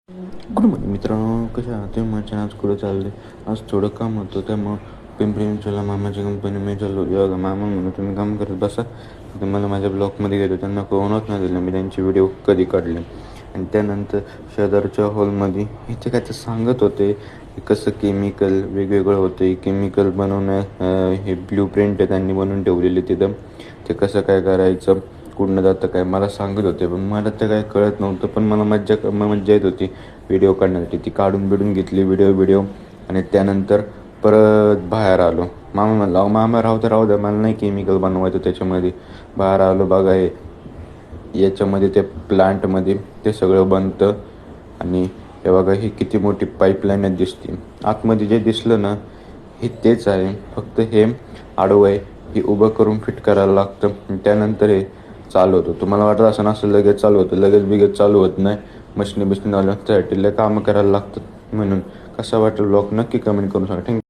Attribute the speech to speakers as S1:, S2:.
S1: Good morning मित्रांनो, कशा आहात तुम्ही? माझ्या आज कुठं चालले? आज थोडं काम होतं, त्यामुळं पिंपरी चिंचवडला मामाच्या कंपनी चाललो. बघा मामा म्हणून तुम्ही काम करत बसा. तर मला माझ्या ब्लॉकमध्ये गेलो, त्यांना कळूनच नाही दिलं मी त्यांचे व्हिडिओ कधी काढले. आणि त्यानंतर शेजारच्या हॉलमध्ये इथे काय ते सांगत होते की कसं केमिकल वेगवेगळं होतं. केमिकल बनवणं हे ब्ल्यू प्रिंट त्यांनी बनवून ठेवलेले तिथं. ते कसं काय करायचं, कुठनं जातं काय मला सांगत होते, पण मला ते काय कळत नव्हतं. पण मला मज्जा येत होती व्हिडिओ काढण्यासाठी. ती काढून बिडून घेतली व्हिडिओ. आणि त्यानंतर परत बाहेर आलो. मामा म्हणला, अहो मामा राहू द्या, मला नाही केमिकल बनवायचं त्याच्यामध्ये. बाहेर आलो, बघा हे याच्यामध्ये ते प्लांटमध्ये ते सगळं बनतं. आणि हे बघा, ही किती मोठी पाईपलाईन दिसते. आतमध्ये जे दिसलं ना, हे तेच आहे. फक्त हे आडवं आहे, हे उभं करून फिट करायला लागतं. त्यानंतर हे चालू होतं. तुम्हाला वाटत असं नसतं लगेच चालू होतं, लगेच चालू होत नाही. मशीन आलं त्यासाठी लय कामं करायला लागतात. म्हणून कसा वाटेल ब्लॉग नक्की कमेंट करून सांगा. थँक्यू.